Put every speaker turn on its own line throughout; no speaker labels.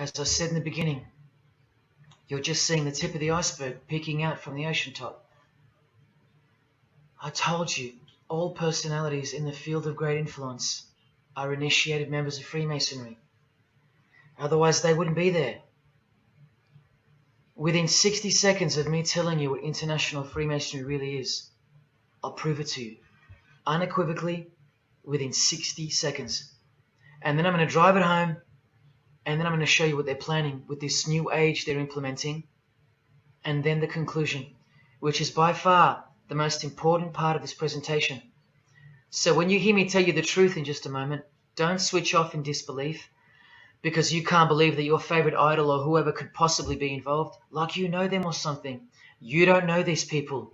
As I said in the beginning, you're just seeing the tip of the iceberg peeking out from the ocean top. I told you, all personalities in the field of great influence are initiated members of Freemasonry. Otherwise, they wouldn't be there. Within 60 seconds of me telling you what international Freemasonry really is, I'll prove it to you. Unequivocally, within 60 seconds. And then I'm going to drive it home, and then I'm going to show you what they're planning with this new age they're implementing, and then the conclusion, which is by far the most important part of this presentation. So when you hear me tell you the truth in just a moment, don't switch off in disbelief because you can't believe that your favorite idol or whoever could possibly be involved, like you know them or something. You don't know these people.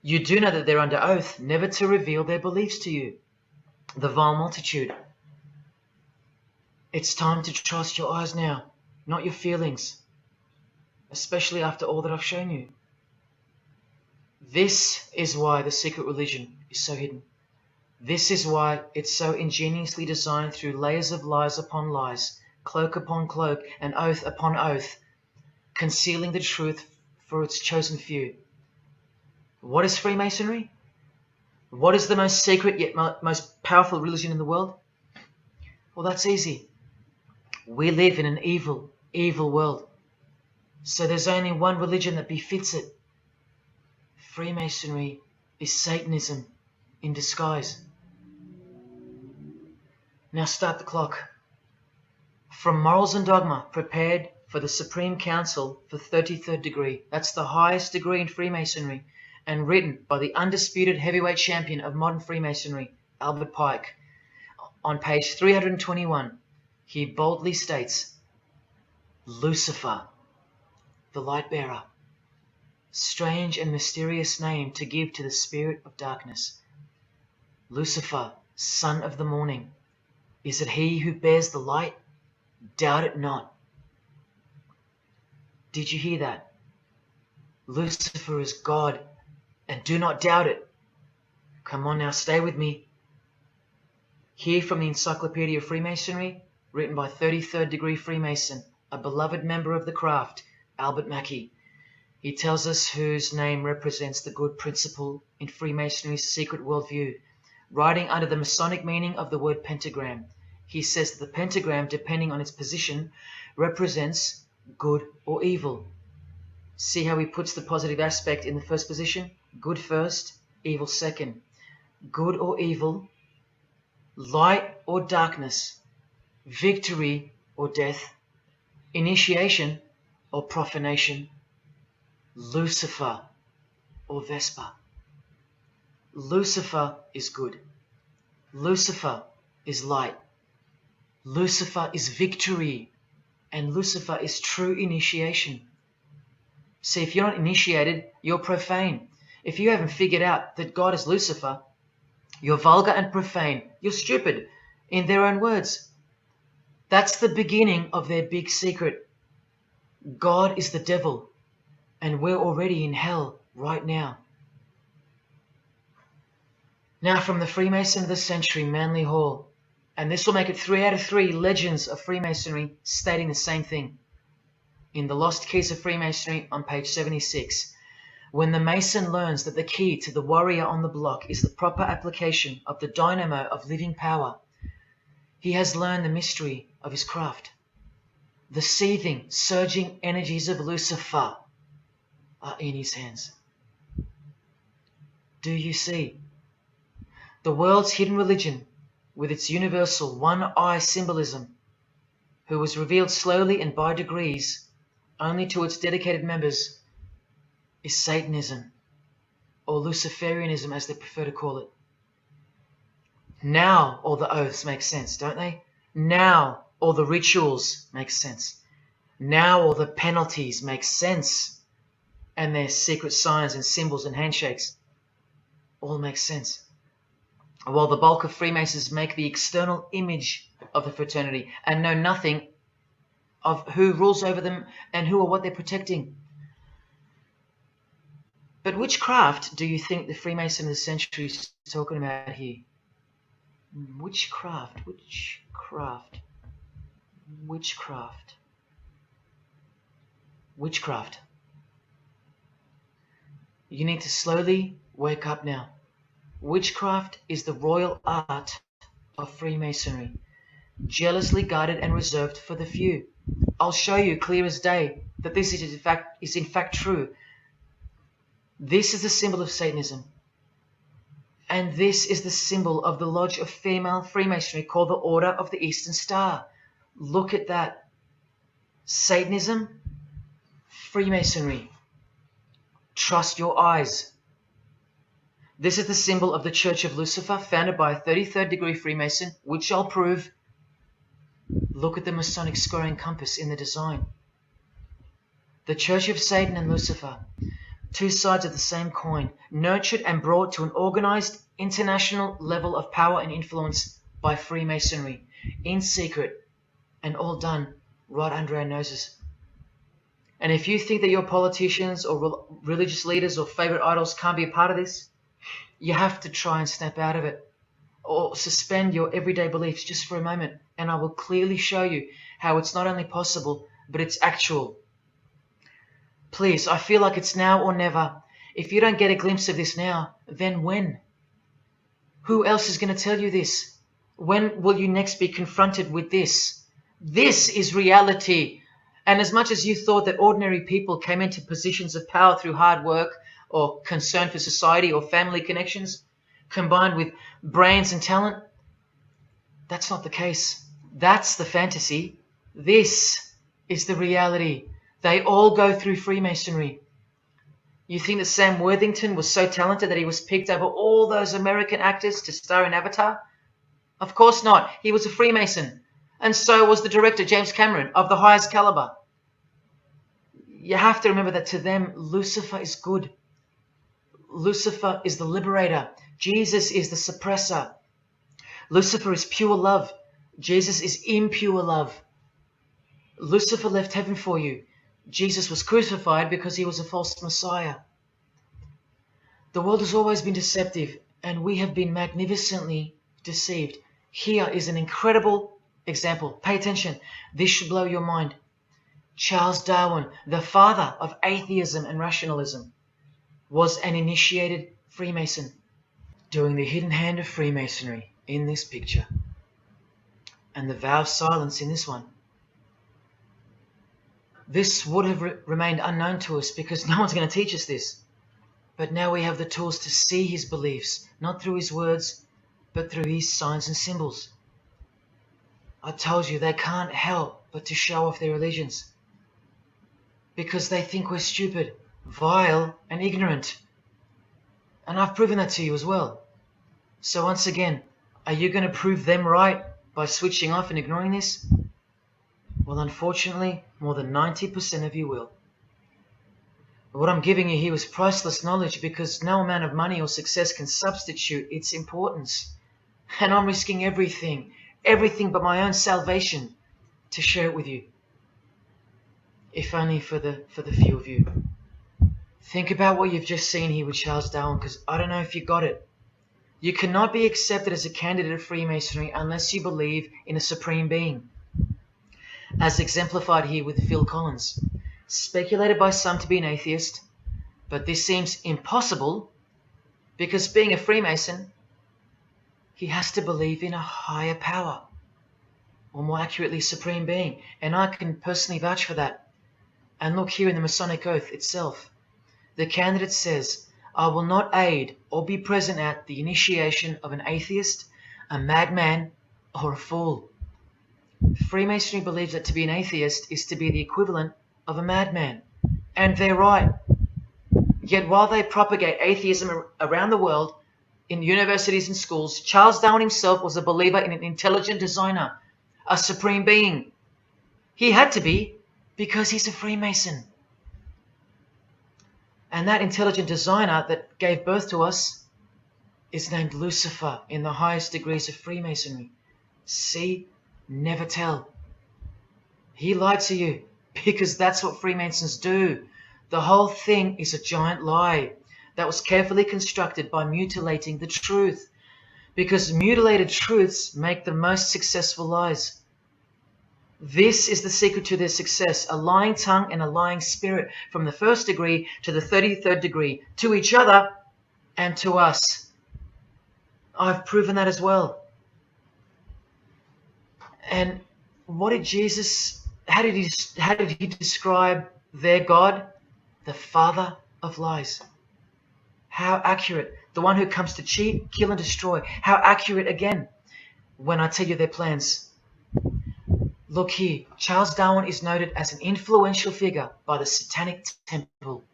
You do know that they're under oath never to reveal their beliefs to you. The vile multitude. It's time to trust your eyes now, not your feelings, especially after all that I've shown you. This is why the secret religion is so hidden. This is why it's so ingeniously designed through layers of lies upon lies, cloak upon cloak, and oath upon oath, concealing the truth for its chosen few. What is Freemasonry? What is the most secret yet most powerful religion in the world? Well, that's easy. We live in an evil, evil world. So there's only one religion that befits it. Freemasonry is Satanism in disguise. Now start the clock. From Morals and Dogma, prepared for the Supreme Council for 33rd degree. That's the highest degree in Freemasonry, and written by the undisputed heavyweight champion of modern Freemasonry, Albert Pike. On page 321, he boldly states, Lucifer, the light bearer. Strange and mysterious name to give to the spirit of darkness. Lucifer, son of the morning. Is it he who bears the light? Doubt it not. Did you hear that? Lucifer is God, and do not doubt it. Come on now, stay with me. Here from the Encyclopedia of Freemasonry, written by 33rd degree Freemason, a beloved member of the craft, Albert Mackey. He tells us whose name represents the good principle in Freemasonry's secret worldview. Writing under the Masonic meaning of the word pentagram, he says that the pentagram, depending on its position, represents good or evil. See how he puts the positive aspect in the first position? Good first, evil second. Good or evil, light or darkness, victory or death, initiation or profanation, Lucifer or Vesper. Lucifer is good. Lucifer is light. Lucifer is victory. And Lucifer is true initiation. See, if you're not initiated, you're profane. If you haven't figured out that God is Lucifer, you're vulgar and profane. You're stupid, in their own words. That's the beginning of their big secret. God is the devil, and we're already in hell right now. Now from the Freemason of the Century, Manly Hall, and this will make it 3 out of 3 legends of Freemasonry stating the same thing. In The Lost Keys of Freemasonry on page 76, when the Mason learns that the key to the warrior on the block is the proper application of the dynamo of living power, he has learned the mystery of his craft. The seething, surging energies of Lucifer are in his hands. Do you see? The world's hidden religion, with its universal one-eye symbolism, who was revealed slowly and by degrees only to its dedicated members, is Satanism, or Luciferianism as they prefer to call it. Now all the oaths make sense, don't they? Now all the rituals make sense. Now all the penalties make sense. And their secret signs and symbols and handshakes all make sense. While the bulk of Freemasons make the external image of the fraternity and know nothing of who rules over them and who or what they're protecting. But which craft do you think the Freemason of the Century is talking about here? Which craft? Which craft? Witchcraft. Witchcraft. You need to slowly wake up now. Witchcraft is the royal art of Freemasonry, jealously guarded and reserved for the few. I'll show you clear as day that this is in fact true. This is the symbol of Satanism. And this is the symbol of the lodge of female Freemasonry called the Order of the Eastern Star. Look at that. Satanism, Freemasonry. Trust your eyes. This is the symbol of the Church of Lucifer, founded by a 33rd degree Freemason, which I'll prove. Look at the Masonic squaring compass in the design. The Church of Satan and Lucifer, two sides of the same coin, nurtured and brought to an organized international level of power and influence by Freemasonry, in secret, and all done right under our noses. And if you think that your politicians or religious leaders or favorite idols can't be a part of this, you have to try and snap out of it, or suspend your everyday beliefs just for a moment, and I will clearly show you how it's not only possible, but it's actual. Please, I feel like it's now or never. If you don't get a glimpse of this now, then when? Who else is going to tell you this? When will you next be confronted with this? This is reality. And as much as you thought that ordinary people came into positions of power through hard work or concern for society or family connections, combined with brains and talent, that's not the case. That's the fantasy. This is the reality. They all go through Freemasonry. You think that Sam Worthington was so talented that he was picked over all those American actors to star in Avatar? Of course not. He was a Freemason. And so was the director, James Cameron, of the highest caliber. You have to remember that to them, Lucifer is good. Lucifer is the liberator. Jesus is the suppressor. Lucifer is pure love. Jesus is impure love. Lucifer left heaven for you. Jesus was crucified because he was a false Messiah. The world has always been deceptive, and we have been magnificently deceived. Here is an incredible example. Pay attention. This should blow your mind. Charles Darwin, the father of atheism and rationalism, was an initiated Freemason, doing the hidden hand of Freemasonry in this picture, and the vow of silence in this one. This would have remained unknown to us because no one's going to teach us this. But now we have the tools to see his beliefs, not through his words, but through his signs and symbols. I told you they can't help but to show off their religions, because they think we're stupid, vile, and ignorant. And I've proven that to you as well. So once again, are you going to prove them right by switching off and ignoring this? Well, unfortunately, more than 90% of you will. But what I'm giving you here is priceless knowledge, because no amount of money or success can substitute its importance. And I'm risking everything but my own salvation to share it with you. If only for the few of you. Think about what you've just seen here with Charles Darwin, because I don't know if you got it. You cannot be accepted as a candidate of Freemasonry unless you believe in a supreme being, as exemplified here with Phil Collins, speculated by some to be an atheist, but this seems impossible because, being a Freemason, he has to believe in a higher power, or more accurately, supreme being, and I can personally vouch for that. And look here in the Masonic Oath itself. The candidate says, "I will not aid or be present at the initiation of an atheist, a madman, or a fool." Freemasonry believes that to be an atheist is to be the equivalent of a madman. And they're right. Yet while they propagate atheism around the world, in universities and schools, Charles Darwin himself was a believer in an intelligent designer, a supreme being. He had to be, because he's a Freemason. And that intelligent designer that gave birth to us is named Lucifer in the highest degrees of Freemasonry. See? Never tell. He lied to you, because that's what Freemasons do. The whole thing is a giant lie that was carefully constructed by mutilating the truth, because mutilated truths make the most successful lies. This is the secret to their success, a lying tongue and a lying spirit from the 1st degree to the 33rd degree, to each other and to us. I've proven that as well. And what did Jesus, how did he describe their God? The father of lies. How accurate. The one who comes to cheat, kill and destroy. How accurate again when I tell you their plans. Look here, Charles Darwin is noted as an influential figure by the Satanic Temple.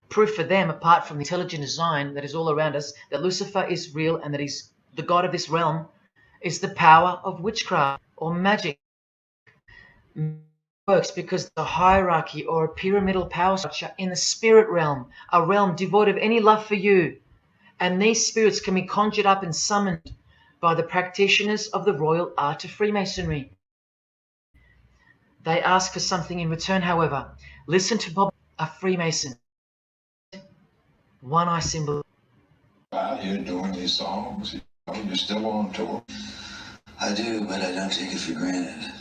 Proof for them, apart from the intelligent design that is all around us, that Lucifer is real and that he's the god of this realm, is the power of witchcraft or magic. Works because the hierarchy or a pyramidal power structure in the spirit realm, a realm devoid of any love for you, and these spirits can be conjured up and summoned by the practitioners of the royal art of Freemasonry. They ask for something in return, however. Listen to Bob, a Freemason. One eye symbol.
Out here doing these songs, you're still on tour.
I do, but I don't take it for granted.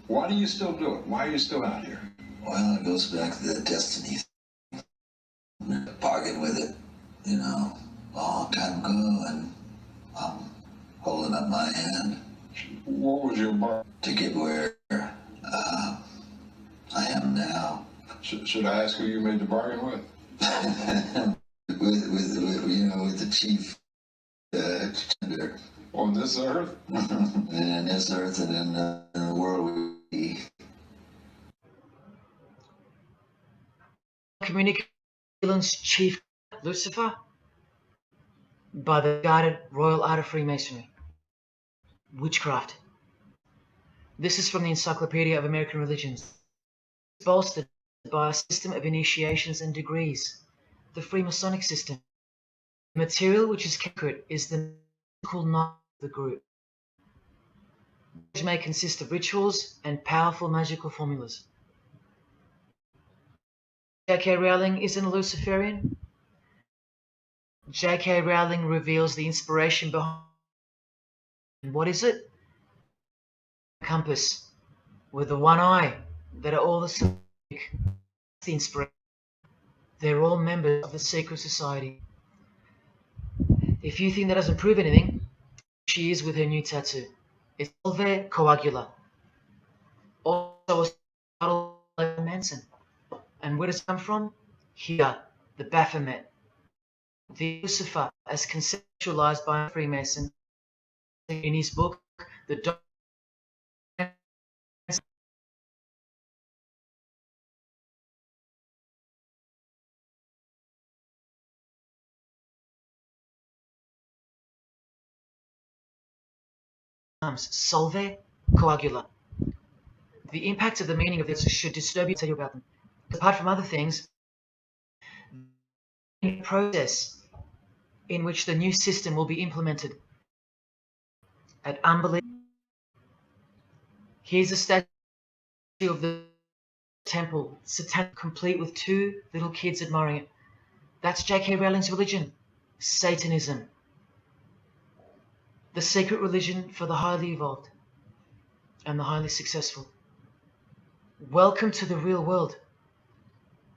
Why do you still do it? Why are you still out here?
Well, it goes back to the destiny thing. Bargain with it, a long time ago, and I'm holding up my hand.
What was your bar?
To get where I am now.
Should I ask who you made the bargain with?
with the chief gender.
On this earth?
And in this earth and in the world we
Communications chief Lucifer by the guarded royal art of Freemasonry. Witchcraft. This is from the Encyclopedia of American Religions. It's bolstered by a system of initiations and degrees, the Freemasonic system. The material which is accurate is the mystical knowledge of the group, which may consist of rituals and powerful magical formulas. J.K. Rowling isn't a Luciferian. J.K. Rowling reveals the inspiration behind. And what is it? A compass with the one eye that are all the same. The inspiration. They're all members of the secret society. If you think that doesn't prove anything, she is with her new tattoo. It's Solve Coagula. Also a title like Manson. And where does it come from? Here, the Baphomet. The Lucifer, as conceptualized by a Freemason in his book, The Solve Coagula. The impact of the meaning of this should disturb you to tell you about them. Apart from other things, the process in which the new system will be implemented at unbelievable. Here's a statue of the temple, satanic, complete with two little kids admiring it. That's J.K. Rowling's religion, Satanism. The secret religion for the highly evolved and the highly successful. Welcome to the real world.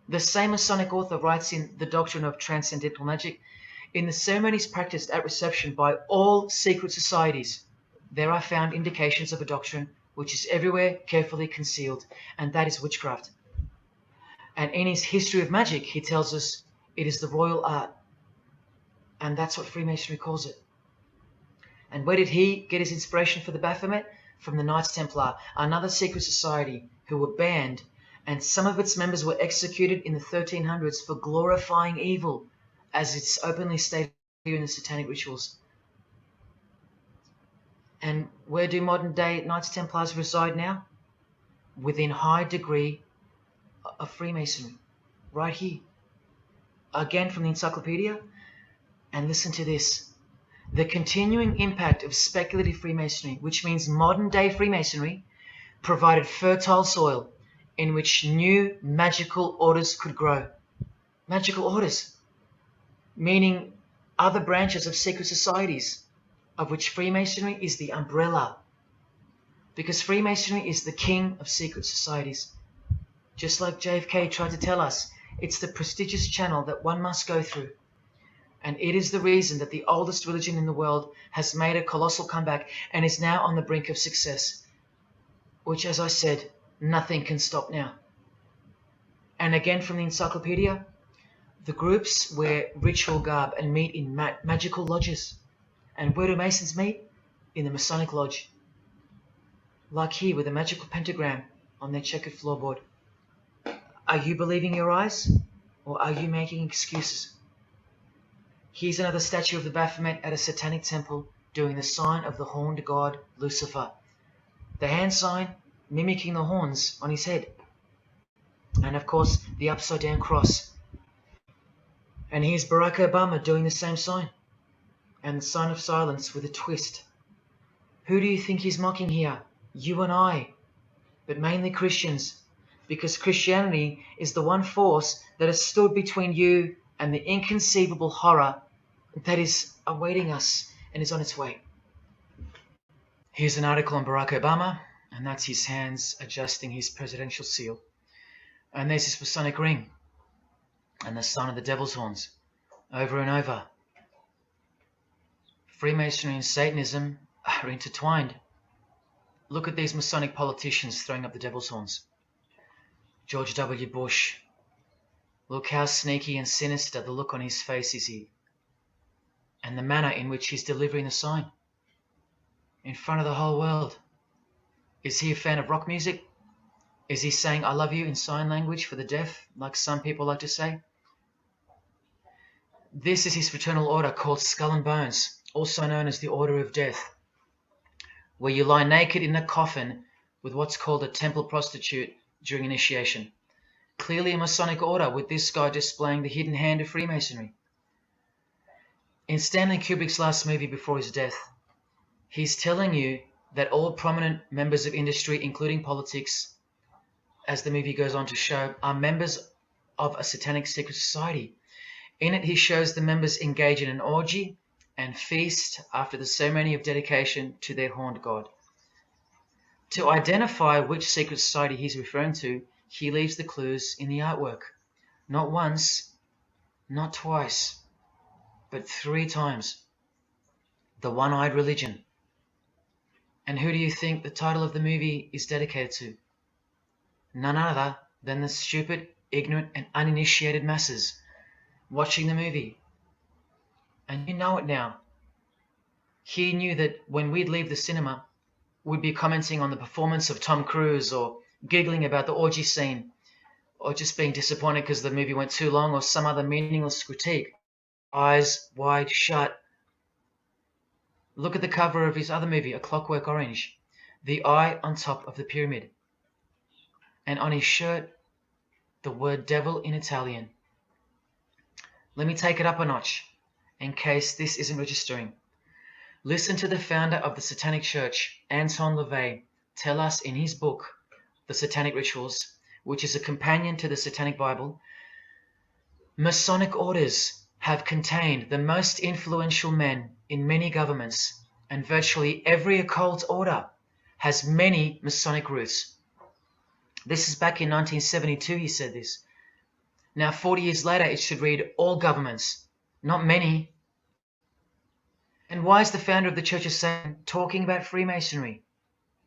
The same Masonic author writes in The Doctrine of Transcendental Magic, in the ceremonies practiced at reception by all secret societies, there are found indications of a doctrine which is everywhere carefully concealed, and that is witchcraft. And in his History of Magic, he tells us it is the royal art, and that's what Freemasonry calls it. And where did he get his inspiration for the Baphomet? From the Knights Templar, another secret society who were banned, and some of its members were executed in the 1300s for glorifying evil, as it's openly stated here in the Satanic Rituals. And where do modern day Knights Templars reside now? Within high degree of Freemasonry, right here. Again from the Encyclopedia, and listen to this. The continuing impact of speculative Freemasonry, which means modern day Freemasonry, provided fertile soil in which new magical orders could grow. Magical orders, meaning other branches of secret societies, of which Freemasonry is the umbrella. Because Freemasonry is the king of secret societies. Just like JFK tried to tell us, it's the prestigious channel that one must go through. And it is the reason that the oldest religion in the world has made a colossal comeback and is now on the brink of success. Which, as I said, nothing can stop now. And again from the encyclopedia, the groups wear ritual garb and meet in magical lodges. And where do Masons meet? In the Masonic Lodge. Like here with a magical pentagram on their checkered floorboard. Are you believing your eyes? Or are you making excuses? Here's another statue of the Baphomet at a satanic temple doing the sign of the horned god Lucifer. The hand sign mimicking the horns on his head. And of course the upside down cross. And here's Barack Obama doing the same sign. And the sign of silence with a twist. Who do you think he's mocking here? You and I. But mainly Christians. Because Christianity is the one force that has stood between you and the inconceivable horror that is awaiting us and is on its way. Here's an article on Barack Obama, and that's his hands adjusting his presidential seal. And there's his Masonic ring, and the sign of the devil's horns, over and over. Freemasonry and Satanism are intertwined. Look at these Masonic politicians throwing up the devil's horns. George W. Bush. Look how sneaky and sinister the look on his face is here. And the manner in which he's delivering the sign. In front of the whole world. Is he a fan of rock music? Is he saying I love you in sign language for the deaf, like some people like to say? This is his fraternal order called Skull and Bones, also known as the Order of Death, where you lie naked in a coffin with what's called a temple prostitute during initiation. Clearly a Masonic order, with this guy displaying the hidden hand of Freemasonry. In Stanley Kubrick's last movie before his death, he's telling you that all prominent members of industry, including politics, as the movie goes on to show, are members of a satanic secret society. In it, he shows the members engage in an orgy and feast after the ceremony of dedication to their horned god. To identify which secret society he's referring to, he leaves the clues in the artwork. Not once, not twice, but 3 times. The One-Eyed Religion. And who do you think the title of the movie is dedicated to? None other than the stupid, ignorant, and uninitiated masses watching the movie. And you know it now. He knew that when we'd leave the cinema, we'd be commenting on the performance of Tom Cruise, or giggling about the orgy scene, or just being disappointed because the movie went too long, or some other meaningless critique. Eyes wide shut. Look at the cover of his other movie, A Clockwork Orange. The eye on top of the pyramid. And on his shirt, the word devil in Italian. Let me take it up a notch, in case this isn't registering. Listen to the founder of the Satanic Church, Anton LaVey, tell us in his book, The Satanic Rituals, which is a companion to the Satanic Bible, Masonic orders have contained the most influential men in many governments, and virtually every occult order has many Masonic roots. This is back in 1972 he said this. Now 40 years later it should read all governments, not many. And why is the founder of the Church of Satan talking about Freemasonry,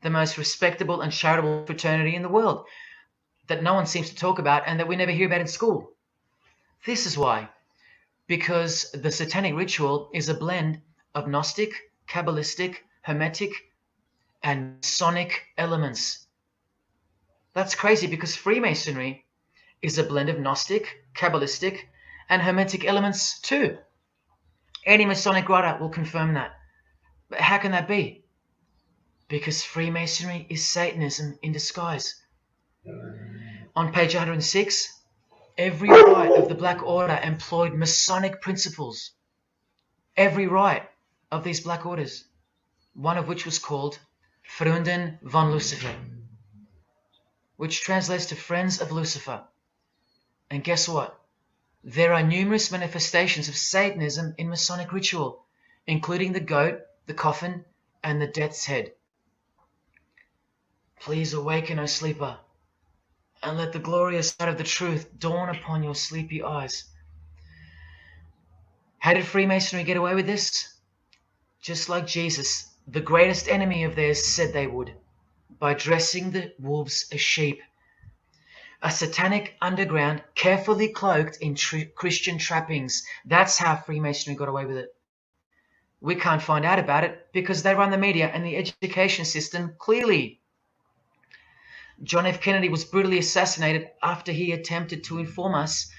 the most respectable and charitable fraternity in the world, that no one seems to talk about and that we never hear about in school? This is why. Because the Satanic Ritual is a blend of Gnostic, Kabbalistic, Hermetic, and Masonic elements. That's crazy, because Freemasonry is a blend of Gnostic, Kabbalistic, and Hermetic elements too. Any Masonic writer will confirm that. But how can that be? Because Freemasonry is Satanism in disguise. On page 106, every rite of the Black Order employed Masonic principles. Every rite of these Black Orders, one of which was called Freunden von Lucifer, which translates to Friends of Lucifer. And guess what? There are numerous manifestations of Satanism in Masonic ritual, including the goat, the coffin, and the death's head. Please awaken, O sleeper, and let the glorious light of the truth dawn upon your sleepy eyes. How did Freemasonry get away with this? Just like Jesus, the greatest enemy of theirs, said they would, by dressing the wolves as sheep. A satanic underground carefully cloaked in Christian trappings. That's how Freemasonry got away with it. We can't find out about it because they run the media and the education system clearly. John F. Kennedy was brutally assassinated after he attempted to inform us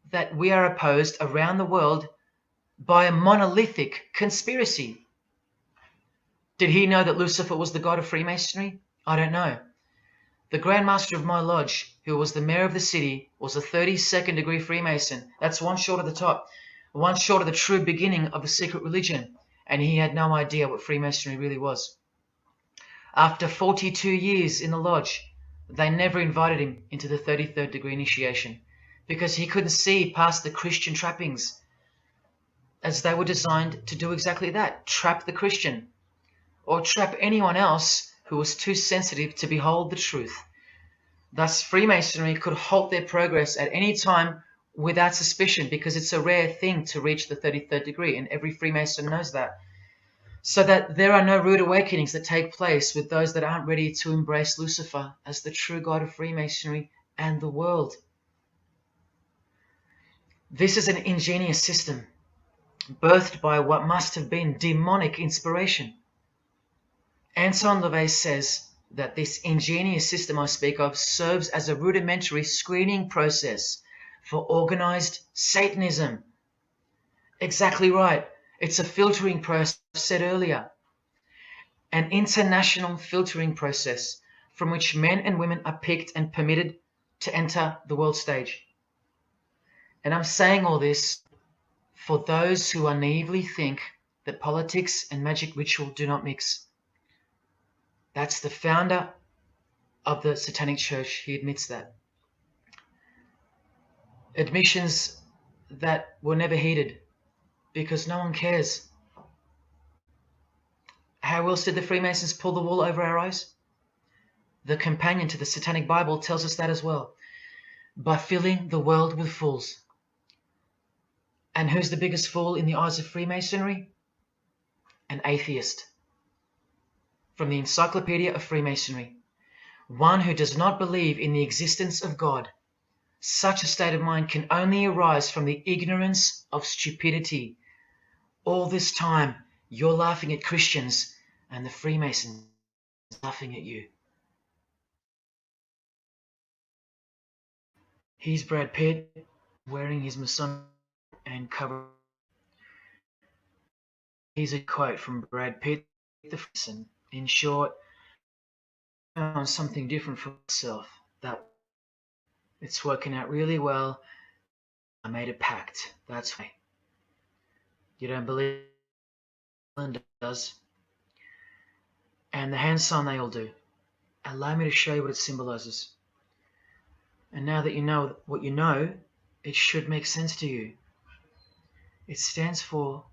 that we are opposed around the world by a monolithic conspiracy. Did he know that Lucifer was the god of Freemasonry? I don't know. The Grand Master of my lodge, who was the mayor of the city, was a 32nd degree Freemason. That's one short of the top, one short of the true beginning of the secret religion, and he had no idea what Freemasonry really was. After 42 years in the lodge, they never invited him into the 33rd degree initiation because he couldn't see past the Christian trappings, as they were designed to do exactly that, trap the Christian, or trap anyone else who was too sensitive to behold the truth. Thus, Freemasonry could halt their progress at any time without suspicion, because it's a rare thing to reach the 33rd degree, and every Freemason knows that. So that there are no rude awakenings that take place with those that aren't ready to embrace Lucifer as the true god of Freemasonry and the world. This is an ingenious system, birthed by what must have been demonic inspiration. Anton LaVey says that this ingenious system I speak of serves as a rudimentary screening process for organized Satanism. Exactly right. It's a filtering process, I said earlier. An international filtering process from which men and women are picked and permitted to enter the world stage. And I'm saying all this for those who naively think that politics and magic ritual do not mix. That's the founder of the Satanic Church. He admits that. Admissions that were never heeded because no one cares. How else did the Freemasons pull the wool over our eyes? The companion to the Satanic Bible tells us that as well. By filling the world with fools. And who's the biggest fool in the eyes of Freemasonry? An atheist. From the Encyclopedia of Freemasonry. One who does not believe in the existence of God. Such a state of mind can only arise from the ignorance of stupidity. All this time, you're laughing at Christians, and the Freemasons are laughing at you. Here's Brad Pitt wearing his Masonic and cover. Here's a quote from Brad Pitt, the Freemason. In short, I found something different for myself. That it's working out really well. I made a pact. That's why. You don't believe Linda does. And the hand sign they all do. Allow me to show you what it symbolizes. And now that you know what you know, it should make sense to you. It stands for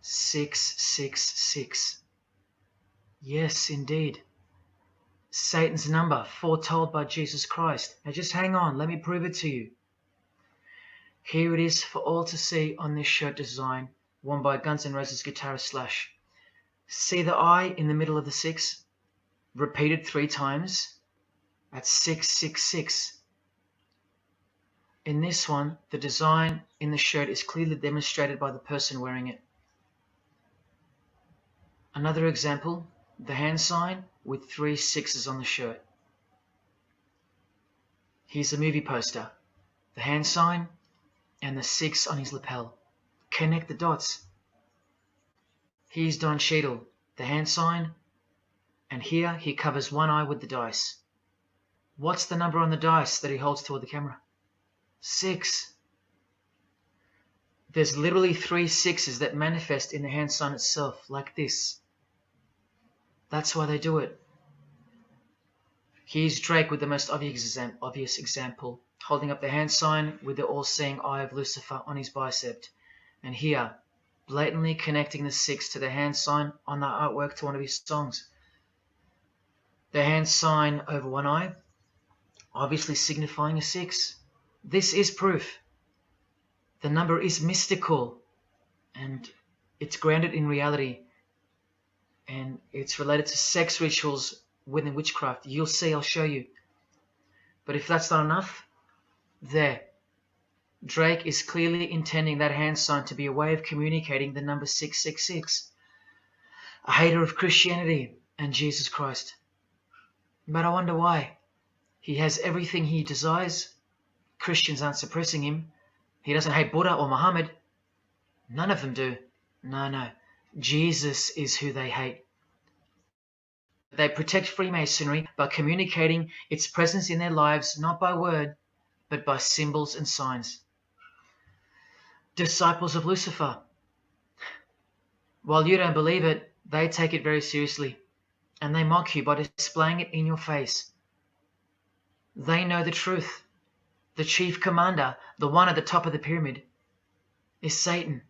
666. Yes, indeed. Satan's number, foretold by Jesus Christ. Now just hang on, let me prove it to you. Here it is for all to see on this shirt design, worn by Guns N' Roses guitarist Slash. See the I in the middle of the 6? Repeated 3 times? That's 666. In this one, the design in the shirt is clearly demonstrated by the person wearing it. Another example, the hand sign with 3 6s on the shirt. Here's a movie poster, the hand sign and the 6 on his lapel. Connect the dots. Here's Don Cheadle, the hand sign, and here he covers one eye with the dice. What's the number on the dice that he holds toward the camera? 6. There's literally 3 6s that manifest in the hand sign itself, like this. That's why they do it. Here's Drake with the most obvious example, holding up the hand sign with the all-seeing eye of Lucifer on his bicep. And here, blatantly connecting the 6 to the hand sign on the artwork to one of his songs. The hand sign over one eye, obviously signifying a 6. This is proof. The number is mystical, and it's grounded in reality, and it's related to sex rituals within witchcraft. You'll see, I'll show you. But if that's not enough, there. Drake is clearly intending that hand sign to be a way of communicating the number 666. A hater of Christianity and Jesus Christ. But I wonder why. He has everything he desires. Christians aren't suppressing him. He doesn't hate Buddha or Muhammad. None of them do. No. Jesus is who they hate. They protect Freemasonry by communicating its presence in their lives, not by word, but by symbols and signs. Disciples of Lucifer. While you don't believe it, they take it very seriously, and they mock you by displaying it in your face. They know the truth. The chief commander, the one at the top of the pyramid, is Satan,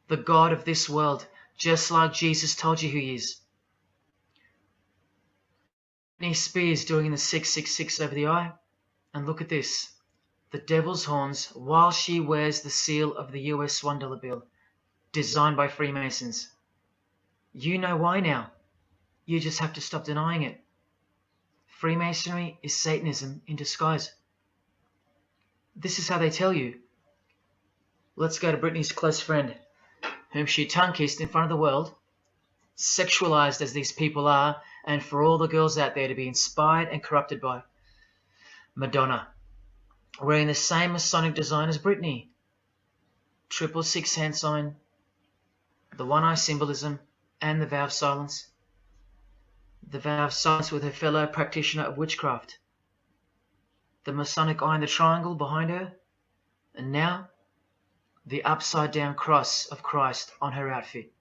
the god of this world, just like Jesus told you who he is. Britney Spears doing the 666 over the eye, and look at this. The devil's horns while she wears the seal of the US $1 bill, designed by Freemasons. You know why now. You just have to stop denying it. Freemasonry is Satanism in disguise. This is how they tell you. Let's go to Britney's close friend, whom she tongue-kissed in front of the world, sexualized as these people are, and for all the girls out there to be inspired and corrupted by. Madonna, wearing the same Masonic design as Britney. 666 hand sign, the one-eye symbolism, and the vow of silence. The vow of silence with her fellow practitioner of witchcraft. The Masonic eye in the triangle behind her, and now the upside-down cross of Christ on her outfit.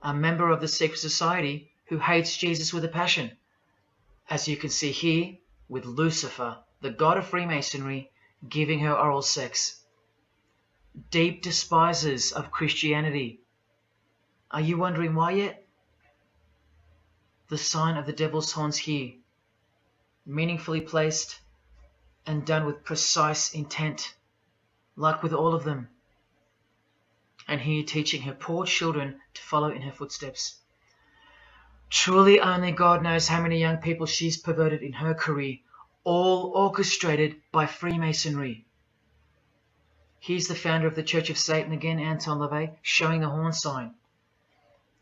A member of the secret society who hates Jesus with a passion, as you can see here with Lucifer, the god of Freemasonry, giving her oral sex. Deep despisers of Christianity. Are you wondering why yet? The sign of the devil's horns here, meaningfully placed and done with precise intent, like with all of them. And here teaching her poor children to follow in her footsteps. Truly only God knows how many young people she's perverted in her career, all orchestrated by Freemasonry. Here's the founder of the Church of Satan again, Anton LaVey, showing the horn sign.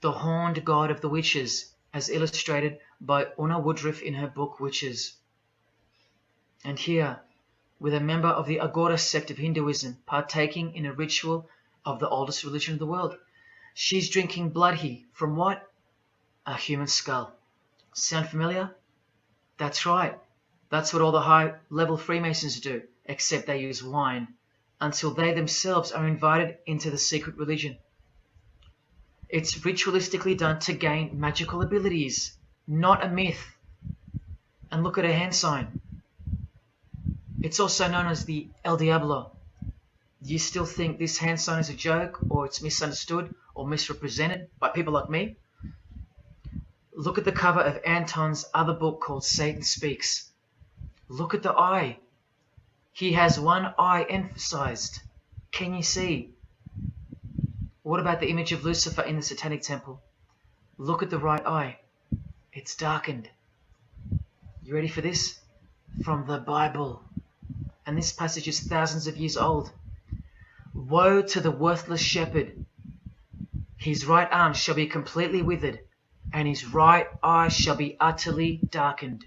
The horned god of the witches, as illustrated by Una Woodruff in her book Witches. And here, with a member of the Agora sect of Hinduism partaking in a ritual of the oldest religion of the world. She's drinking blood here from what? A human skull. Sound familiar? That's right. That's what all the high-level Freemasons do, except they use wine, until they themselves are invited into the secret religion. It's ritualistically done to gain magical abilities, not a myth. And look at her hand sign. It's also known as the El Diablo. You still think this hand sign is a joke, or it's misunderstood, or misrepresented by people like me? Look at the cover of Anton's other book called Satan Speaks. Look at the eye. He has one eye emphasized. Can you see? What about the image of Lucifer in the Satanic Temple? Look at the right eye. It's darkened. You ready for this? From the Bible. And this passage is thousands of years old. Woe to the worthless shepherd. His right arm shall be completely withered, and his right eye shall be utterly darkened.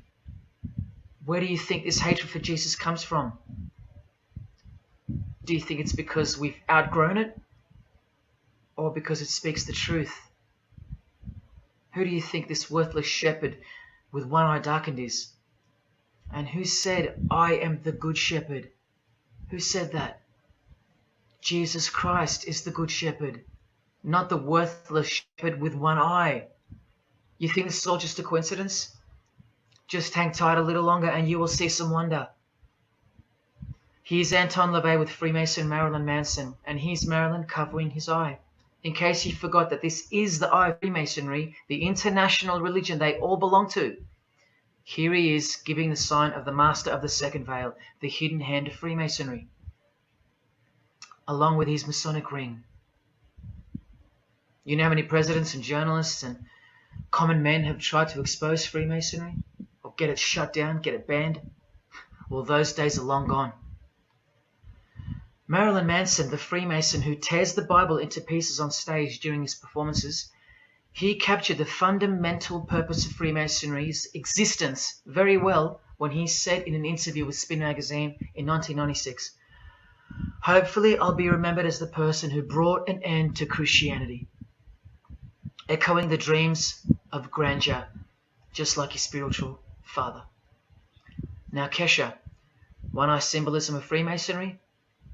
Where do you think this hatred for Jesus comes from? Do you think it's because we've outgrown it? Or because it speaks the truth? Who do you think this worthless shepherd with one eye darkened is? And who said, I am the good shepherd? Who said that? Jesus Christ is the good shepherd, not the worthless shepherd with one eye. You think this is all just a coincidence? Just hang tight a little longer and you will see some wonder. Here's Anton LaVey with Freemason Marilyn Manson, and here's Marilyn covering his eye. In case you forgot that this is the eye of Freemasonry, the international religion they all belong to. Here he is giving the sign of the master of the second veil, the hidden hand of Freemasonry, along with his Masonic ring. You know how many presidents and journalists and common men have tried to expose Freemasonry or get it shut down, get it banned? Well, those days are long gone. Marilyn Manson, the Freemason who tears the Bible into pieces on stage during his performances, he captured the fundamental purpose of Freemasonry's existence very well when he said in an interview with Spin magazine in 1996, "Hopefully I'll be remembered as the person who brought an end to Christianity," echoing the dreams of grandeur, just like his spiritual father. Now Kesha, one-eye symbolism of Freemasonry,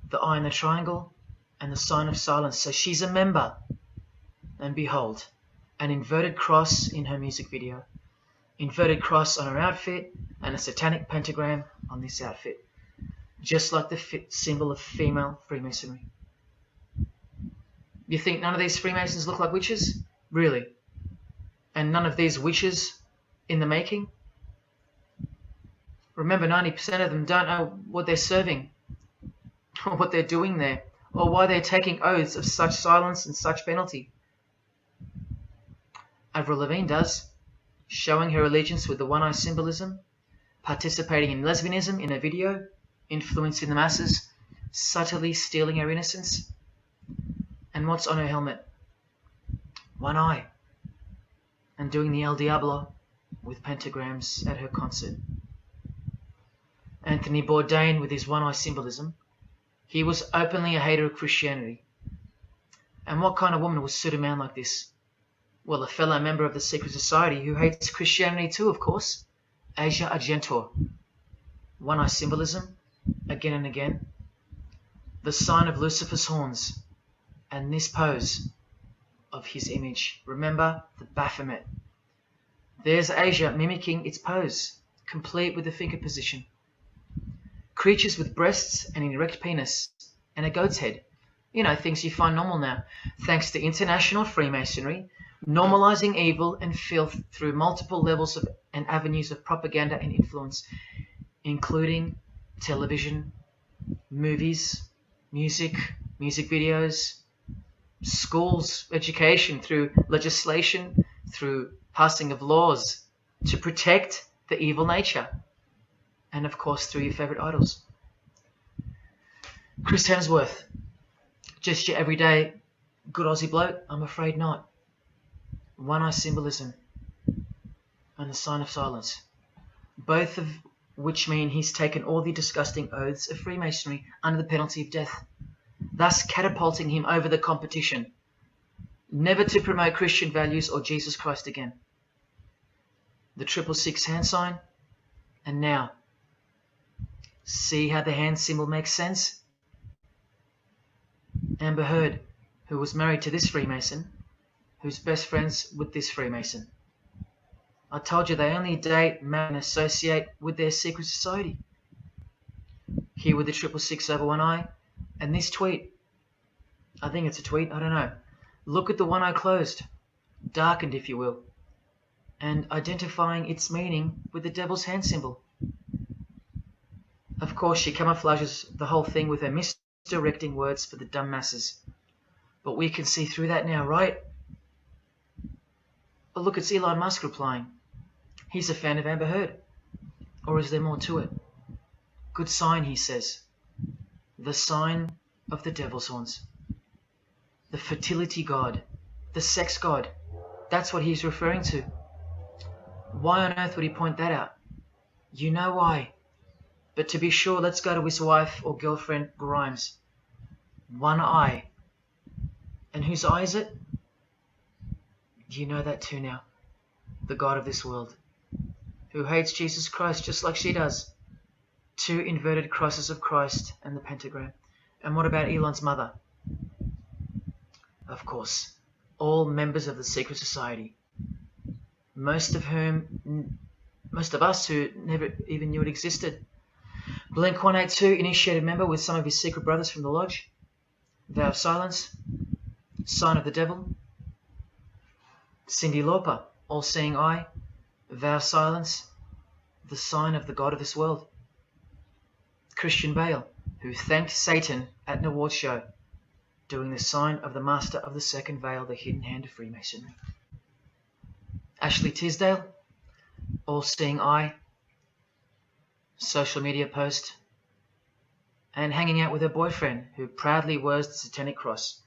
the eye in the triangle, and the sign of silence. So she's a member. And behold, an inverted cross in her music video, inverted cross on her outfit, and a satanic pentagram on this outfit, just like the symbol of female Freemasonry. You think none of these Freemasons look like witches? Really? And none of these witches in the making? Remember, 90% of them don't know what they're serving, or what they're doing there, or why they're taking oaths of such silence and such penalty. Avril Lavigne does, showing her allegiance with the one-eye symbolism, participating in lesbianism in a video, influencing the masses, subtly stealing her innocence. And what's on her helmet? One eye. And doing the El Diablo with pentagrams at her concert. Anthony Bourdain with his one-eye symbolism, he was openly a hater of Christianity. And what kind of woman would suit a man like this? Well, a fellow member of the secret society who hates Christianity too, of course, Asia Argento. One-eye symbolism, again and again. The sign of Lucifer's horns, and this pose of his image. Remember the Baphomet. There's Asia mimicking its pose, complete with the finger position. Creatures with breasts and an erect penis, and a goat's head. You know, things you find normal now, thanks to international Freemasonry, normalizing evil and filth through multiple levels of and avenues of propaganda and influence, including television, movies, music videos, schools, education, through legislation, through passing of laws to protect the evil nature, and of course through your favorite idols. Chris Hemsworth, just your everyday good Aussie bloke? I'm afraid not. One-eye symbolism and the sign of silence, both of which mean he's taken all the disgusting oaths of Freemasonry under the penalty of death, thus catapulting him over the competition, never to promote Christian values or Jesus Christ again. The 666 hand sign, and now, see how the hand symbol makes sense? Amber Heard, who was married to this Freemason, who's best friends with this Freemason. I told you they only date, marry, and associate with their secret society. Here with the 666 over one eye, and this tweet. I think it's a tweet, I don't know. Look at the one eye closed, darkened if you will, and identifying its meaning with the devil's hand symbol. Of course, she camouflages the whole thing with her misdirecting words for the dumb masses. But we can see through that now, right? But look, it's Elon Musk replying. He's a fan of Amber Heard. Or is there more to it? Good sign, he says. The sign of the devil's horns. The fertility god. The sex god. That's what he's referring to. Why on earth would he point that out? You know why. But to be sure, let's go to his wife or girlfriend, Grimes. One eye. And whose eye is it? You know that too now. The god of this world, who hates Jesus Christ just like she does. 2 inverted crosses of Christ and the pentagram. And what about Elon's mother? Of course, all members of the secret society. Most of us who never even knew it existed. Blink-182, initiated member with some of his secret brothers from the lodge. Vow of silence. Sign of the devil. Cyndi Lauper, all-seeing eye. Vow of silence. the sign of the god of this world. Christian Bale, who thanked Satan at an award show, doing the sign of the master of the second veil, the hidden hand of Freemasonry. Ashley Tisdale, all-seeing eye, social media post, and hanging out with her boyfriend, who proudly wears the satanic cross.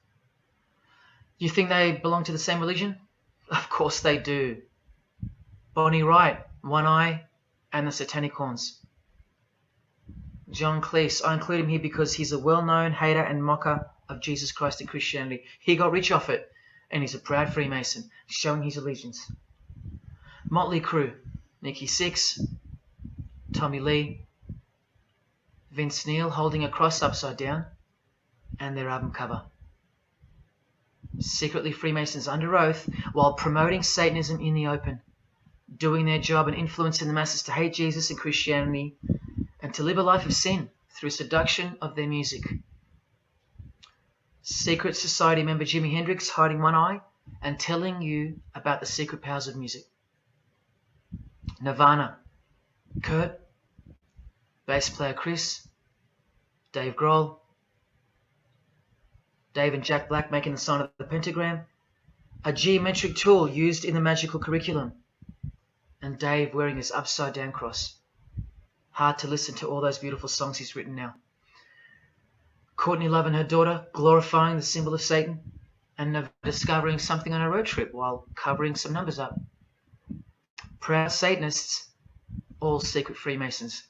You think they belong to the same religion? Of course they do. Bonnie Wright, one eye and the satanic horns. John Cleese, I include him here because he's a well-known hater and mocker of Jesus Christ and Christianity. He got rich off it, and he's a proud Freemason, showing his allegiance. Motley Crue, Nikki Sixx, Tommy Lee, Vince Neil holding a cross upside down, and their album cover. Secretly Freemasons under oath while promoting Satanism in the open, doing their job and influencing the masses to hate Jesus and Christianity and to live a life of sin through seduction of their music. Secret society member Jimi Hendrix hiding one eye and telling you about the secret powers of music. Nirvana, Kurt, bass player Chris, Dave Grohl, Dave and Jack Black making the sign of the pentagram, a geometric tool used in the magical curriculum, and Dave wearing his upside down cross. Hard to listen to all those beautiful songs he's written now. Courtney Love and her daughter glorifying the symbol of Satan and discovering something on a road trip while covering some numbers up. Proud Satanists, all secret Freemasons.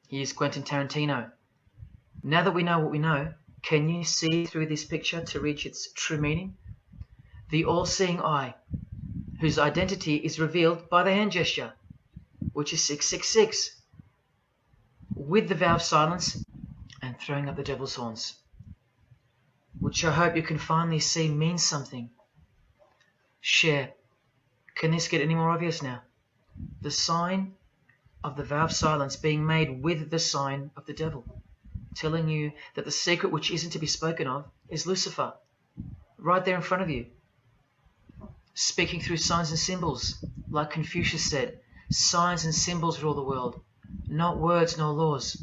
Here's Quentin Tarantino. Now that we know what we know, can you see through this picture to reach its true meaning? The all-seeing eye, whose identity is revealed by the hand gesture, which is 666, with the vow of silence and throwing up the devil's horns, which I hope you can finally see means something. Share. Can this get any more obvious now? The sign of the vow of silence being made with the sign of the devil, telling you that the secret which isn't to be spoken of is Lucifer, right there in front of you. Speaking through signs and symbols, like Confucius said, signs and symbols rule the world, not words nor laws.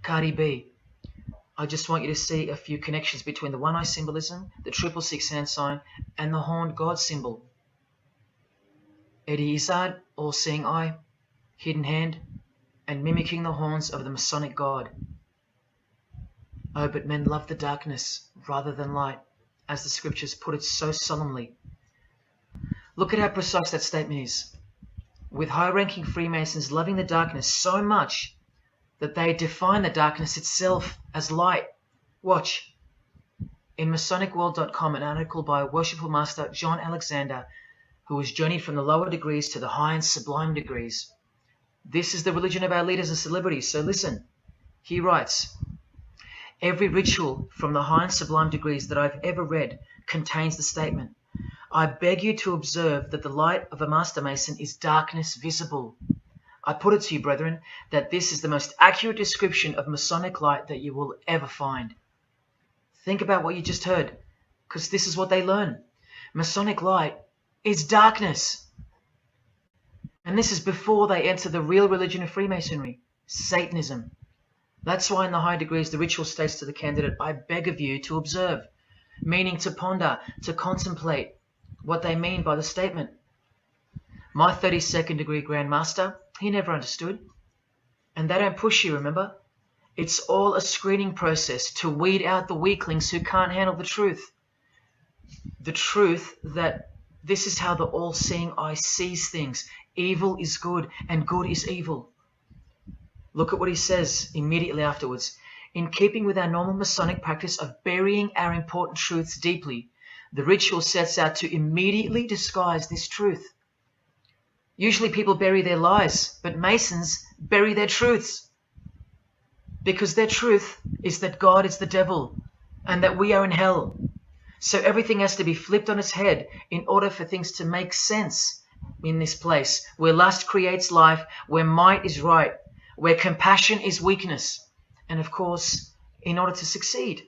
Cardi B, I just want you to see a few connections between the one-eye symbolism, the 666 hand sign, and the horned God symbol. Eddie Izzard, all-seeing eye, hidden hand, and mimicking the horns of the Masonic God. Oh, but men love the darkness rather than light, as the scriptures put it so solemnly. Look at how precise that statement is. With high-ranking Freemasons loving the darkness so much that they define the darkness itself as light. Watch. In MasonicWorld.com, an article by Worshipful Master John Alexander, who has journeyed from the lower degrees to the high and sublime degrees. This is the religion of our leaders and celebrities, so listen. He writes, every ritual from the high and sublime degrees that I've ever read contains the statement, I beg you to observe that the light of a Master Mason is darkness visible. I put it to you, brethren, that this is the most accurate description of Masonic light that you will ever find. Think about what you just heard, because this is what they learn. Masonic light is darkness. And this is before they enter the real religion of Freemasonry, Satanism. That's why in the high degrees the ritual states to the candidate, I beg of you to observe, meaning to ponder, to contemplate what they mean by the statement. My 32nd degree Grand Master, he never understood. And they don't push you, remember? It's all a screening process to weed out the weaklings who can't handle the truth. The truth that this is how the all-seeing eye sees things. Evil is good and good is evil. Look at what he says immediately afterwards. In keeping with our normal Masonic practice of burying our important truths deeply, the ritual sets out to immediately disguise this truth. Usually people bury their lies, but Masons bury their truths. Because their truth is that God is the devil and that we are in hell. So everything has to be flipped on its head in order for things to make sense in this place where lust creates life, where might is right, where compassion is weakness, and of course, in order to succeed.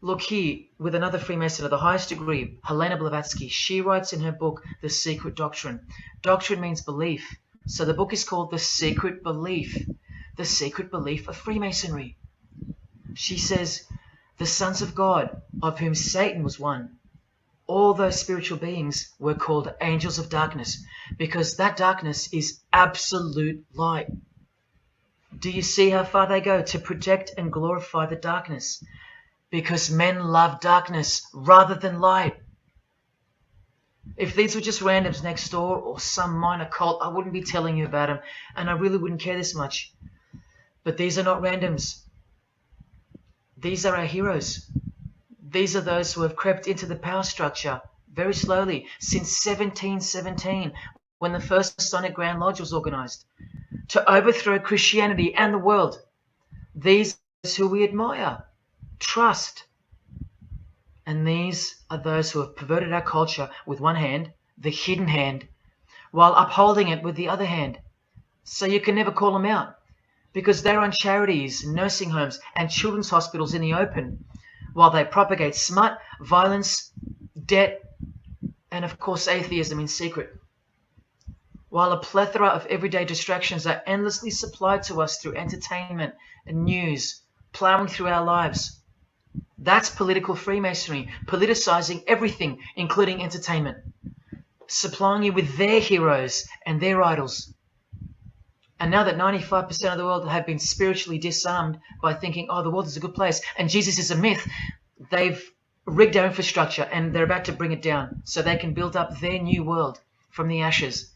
Look here, with another Freemason of the highest degree, Helena Blavatsky. She writes in her book, The Secret Doctrine. Doctrine means belief. So the book is called The Secret Belief. The Secret Belief of Freemasonry. She says, the sons of God, of whom Satan was one, all those spiritual beings were called angels of darkness, because that darkness is absolute light. Do you see how far they go to project and glorify the darkness? Because men love darkness rather than light. If these were just randoms next door or some minor cult, I wouldn't be telling you about them, and I really wouldn't care this much. But these are not randoms. These are our heroes. These are those who have crept into the power structure very slowly since 1717, when the first Masonic Grand Lodge was organized, to overthrow Christianity and the world. These are those who we admire, trust. And these are those who have perverted our culture with one hand, the hidden hand, while upholding it with the other hand. So you can never call them out, because they run charities, nursing homes, and children's hospitals in the open, while they propagate smut, violence, debt, and of course atheism in secret. While a plethora of everyday distractions are endlessly supplied to us through entertainment and news, plowing through our lives. That's political Freemasonry, politicizing everything, including entertainment, supplying you with their heroes and their idols. And now that 95% of the world have been spiritually disarmed by thinking, oh, the world is a good place and Jesus is a myth, they've rigged our infrastructure and they're about to bring it down so they can build up their new world from the ashes.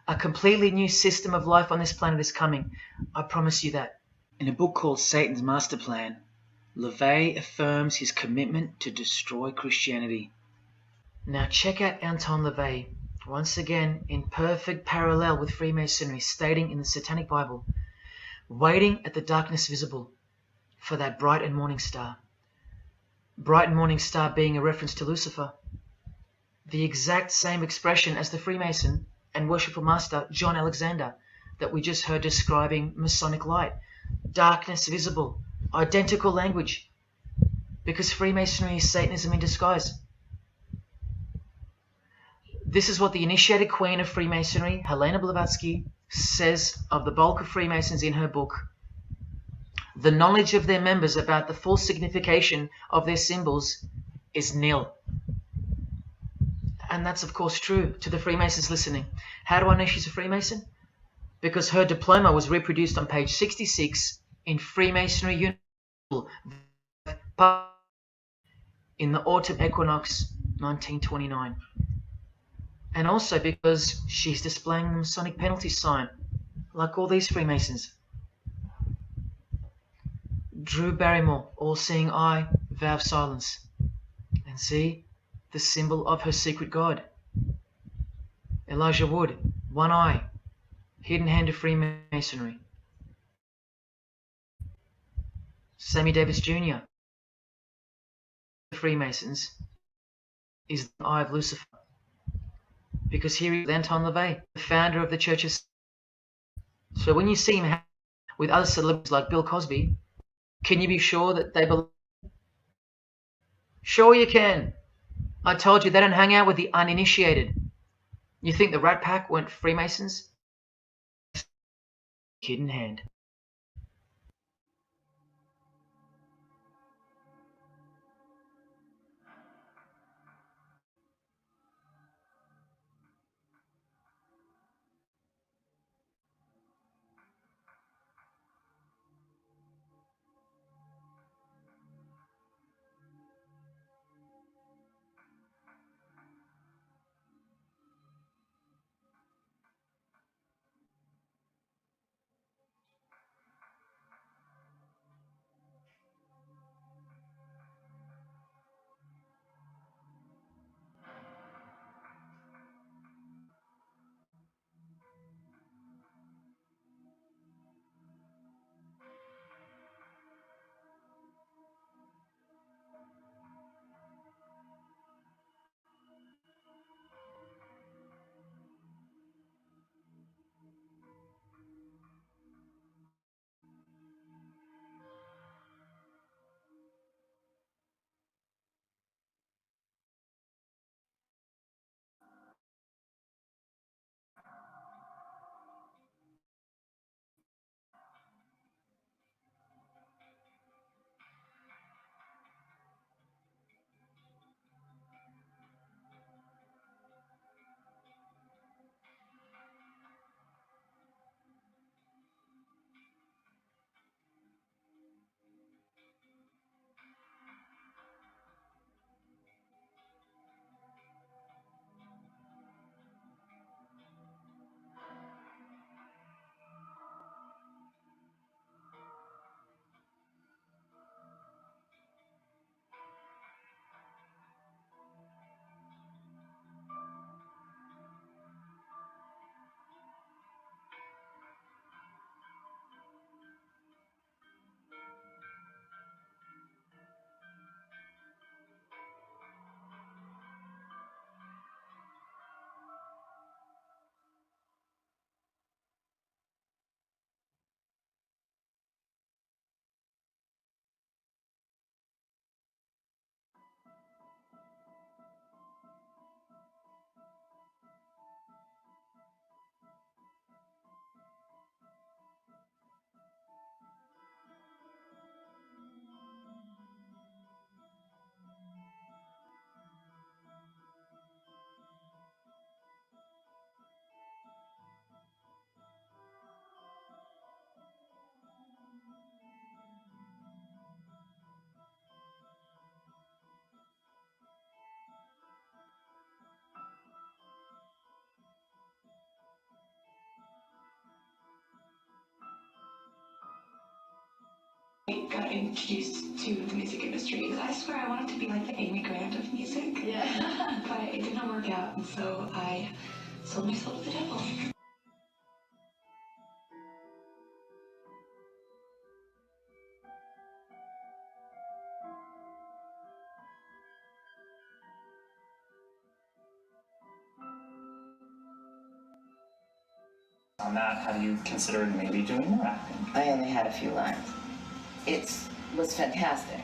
A completely new system of life on this planet is coming. I promise you that. In a book called Satan's Master Plan, LaVey affirms his commitment to destroy Christianity. Now check out Anton LaVey, once again in perfect parallel with Freemasonry, stating in the Satanic Bible, waiting at the darkness visible for that bright and morning star. Bright and morning star being a reference to Lucifer. The exact same expression as the Freemason and worshipful master John Alexander that we just heard describing Masonic light. Darkness visible. Identical language, because Freemasonry is Satanism in disguise. This is what the initiated queen of Freemasonry, Helena Blavatsky, says of the bulk of Freemasons in her book. The knowledge of their members about the full signification of their symbols is nil. And that's of course true to the Freemasons listening. How do I know she's a Freemason? Because her diploma was reproduced on page 66 in Freemasonry Universal in the autumn equinox 1929. And also because she's displaying the Masonic penalty sign, like all these Freemasons. Drew Barrymore, all-seeing eye, vow of silence. And see, the symbol of her secret God. Elijah Wood, one eye, hidden hand of Freemasonry. Sammy Davis Jr., the Freemasons, is the eye of Lucifer. Because here is Anton LaVey, the founder of the churches. So when you see him with other celebrities like Bill Cosby, can you be sure that they believe? Sure you can. I told you they don't hang out with the uninitiated. You think the Rat Pack weren't Freemasons? Hidden hand.
got introduced to the music industry. I swear I wanted to be like the Amy Grant of music. Yeah. But it didn't work out, and so I sold myself to the devil.
On that, how do you consider maybe doing more acting?
I only had a few lines. It was fantastic,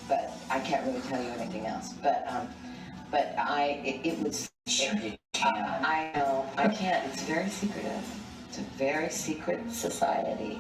but I can't really tell you anything else. It was.
Sure you can.
I know, I can't. It's very secretive. It's a very secret society.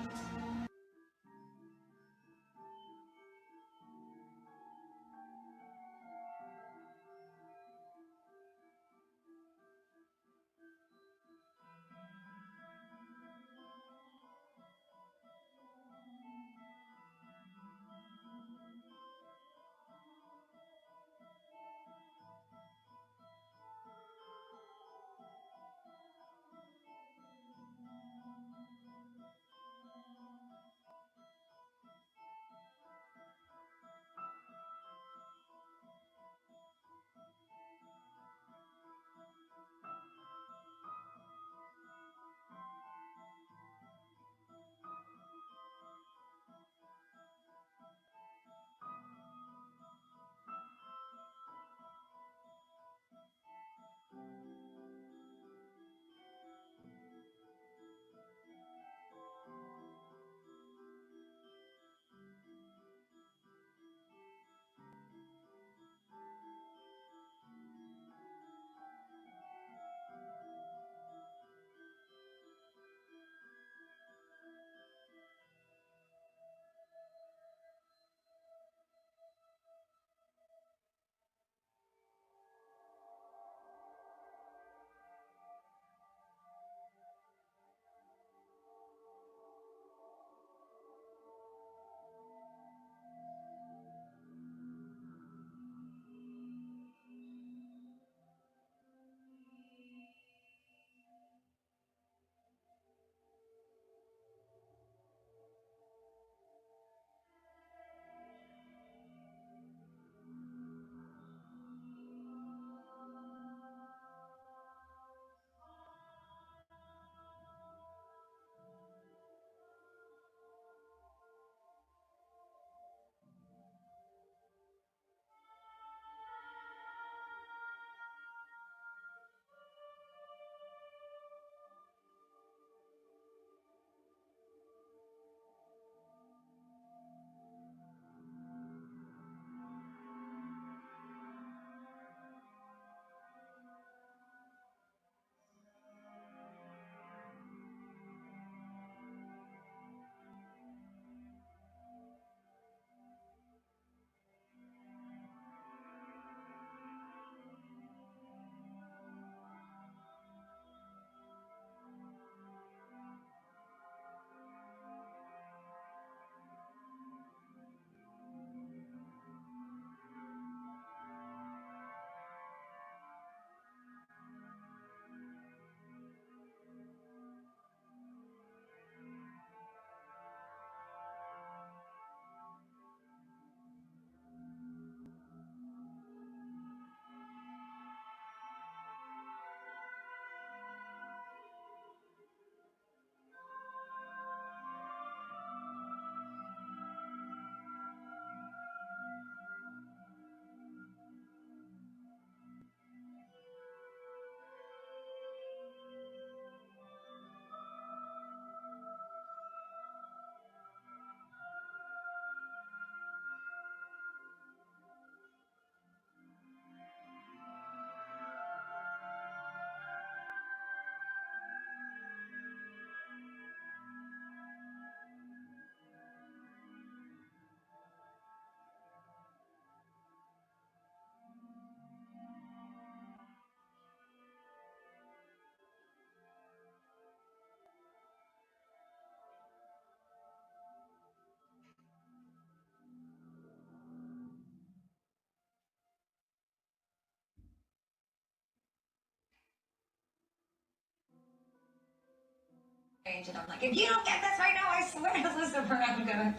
And I'm like, if you don't get this right now, I swear to Lucifer, I'm gonna.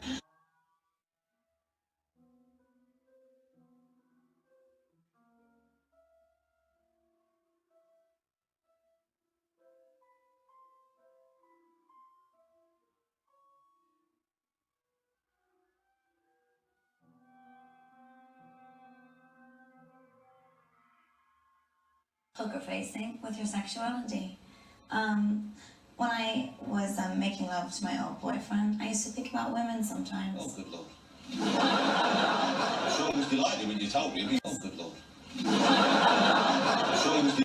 poker facing with your sexuality. When I was making love to my old boyfriend, I used to think about women sometimes.
Oh, good Lord. I'm sure he was delighted when you told me. Oh, good Lord. I'm sure he was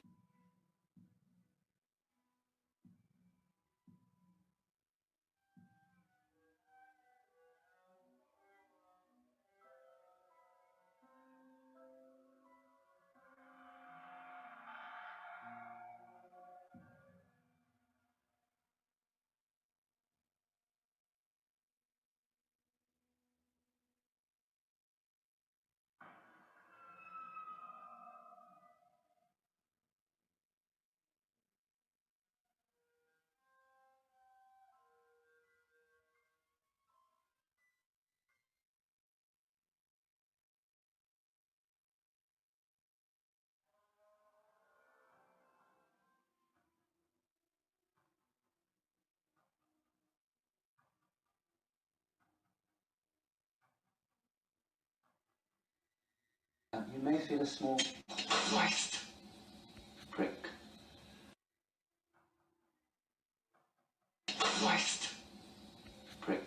You may feel a small
Christ.
prick.
Christ.
Prick.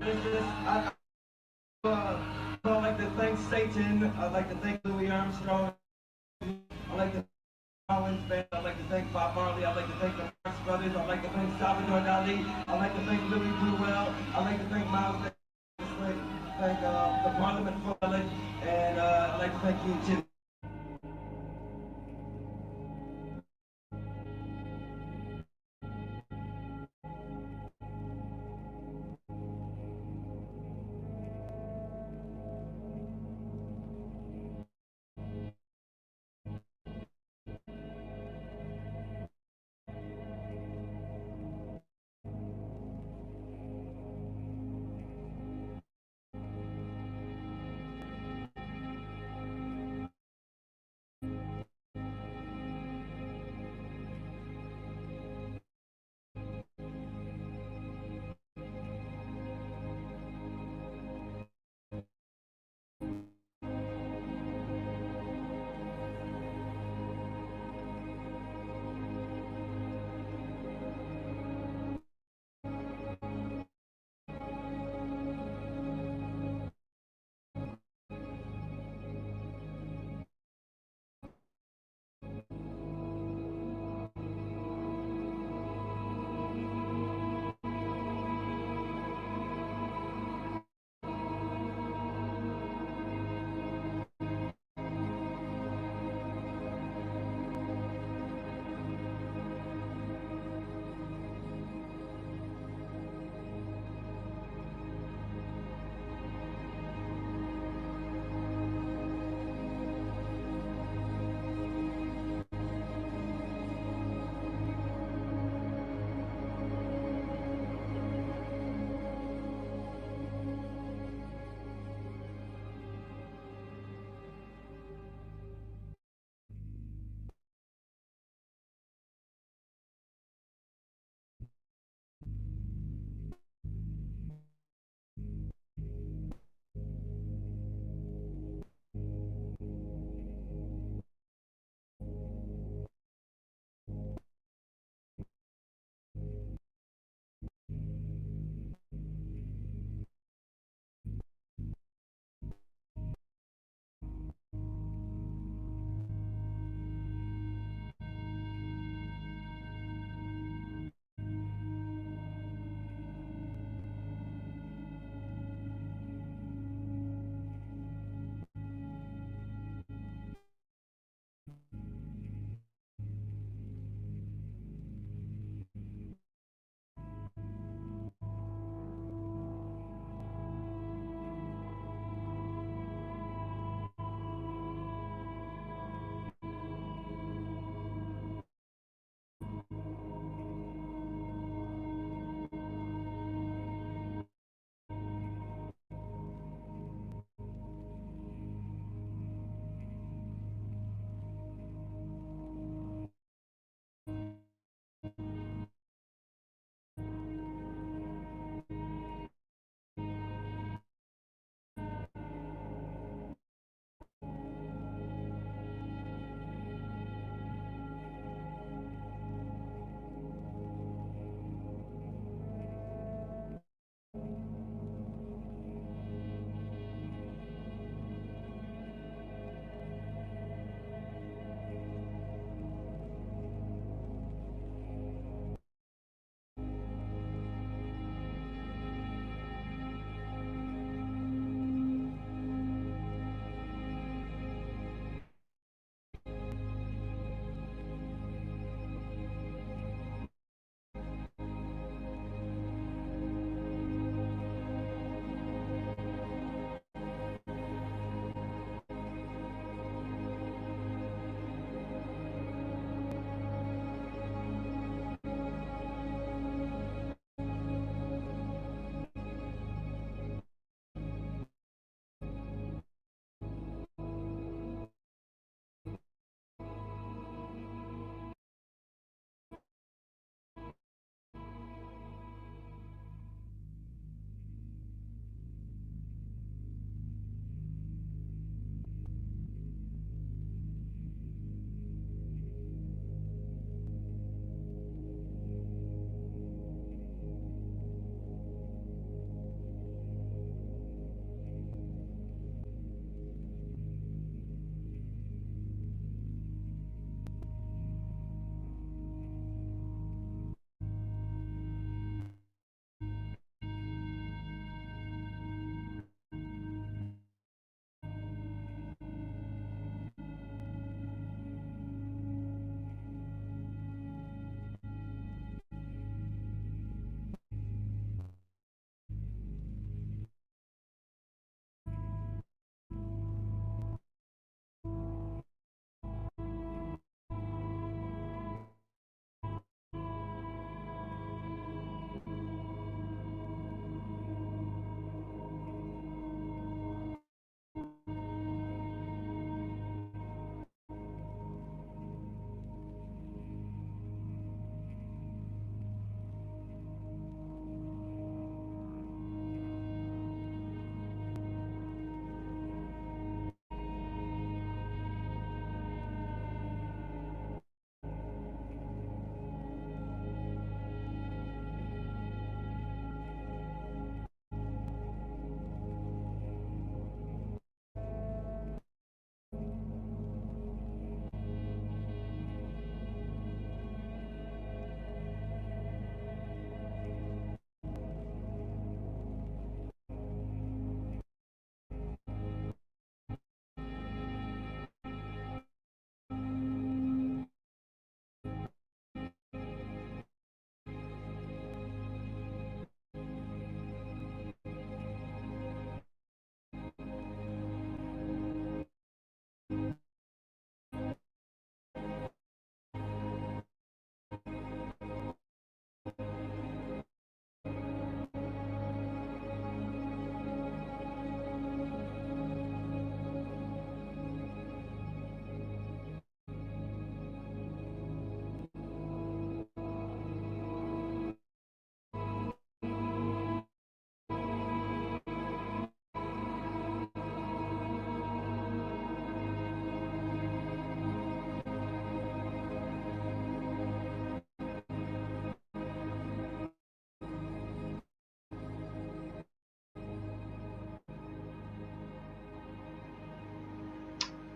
I'd like to thank Satan. I'd like to thank Louis Armstrong. I'd like to thank Collins Band. I'd like to thank Bob Marley. I'd like to thank the Marx Brothers. I'd like to thank Salvador Dali. I'd like to thank Louis Bruwell. I'd like to thank Miles Davis. I'd like to thank the Parliament for Village. And I'd like to thank you, Jim.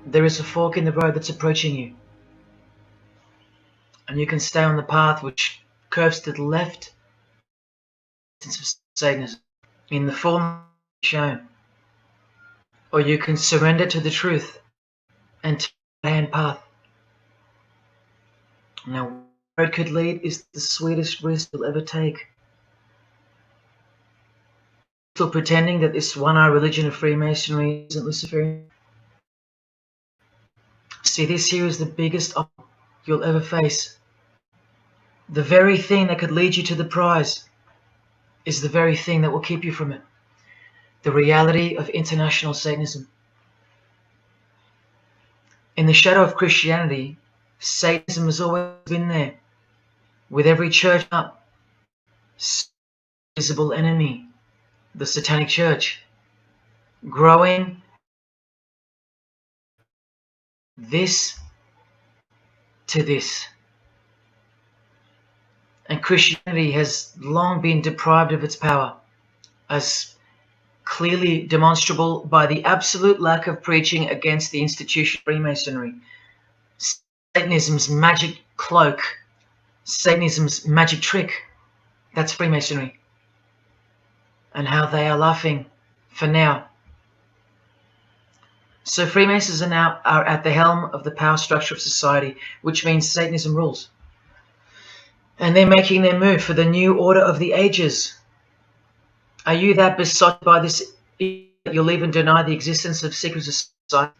there is a fork in the road that's approaching you. And you can stay on the path which curves to the left of Satanism in the form shown. Or you can surrender to the truth and take the hand path. Now, where it could lead is the sweetest risk you'll ever take. Still pretending that this one-eye religion of Freemasonry isn't Luciferian. See, this here is the biggest obstacle you'll ever face. The very thing that could lead you to the prize is the very thing that will keep you from it. The reality of international Satanism. In the shadow of Christianity, Satanism has always been there, with every church up. Visible enemy, the Satanic Church, growing this to this. And Christianity has long been deprived of its power, as clearly demonstrable by the absolute lack of preaching against the institution of Freemasonry. Satanism's magic cloak, Satanism's magic trick, that's Freemasonry. And how they are laughing for now. So Freemasons are at the helm of the power structure of society, which means Satanism rules. And they're making their move for the new order of the ages. Are you that besotted by this that you'll even deny the existence of secret society?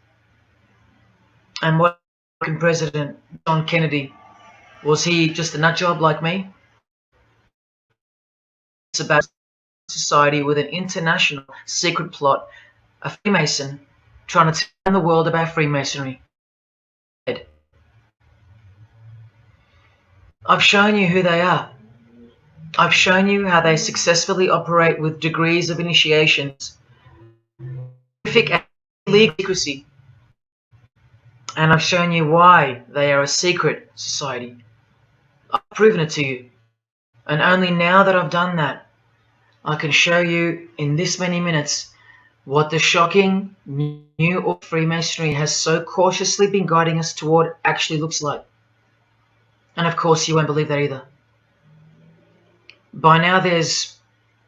And what American President John Kennedy, was he just a nut job like me? It's about society with an international secret plot, a Freemason trying to tell the world about Freemasonry. I've shown you who they are. I've shown you how they successfully operate with degrees of initiations, legal secrecy, and I've shown you why they are a secret society. I've proven it to you, and only now that I've done that, I can show you in this many minutes what the shocking new order of Freemasonry has so cautiously been guiding us toward actually looks like. And of course, you won't believe that either. By now, there's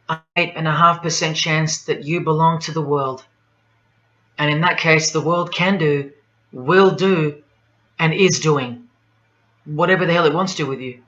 an 8.5% chance that you belong to the world. And in that case, the world can do, will do, and is doing whatever the hell it wants to with you.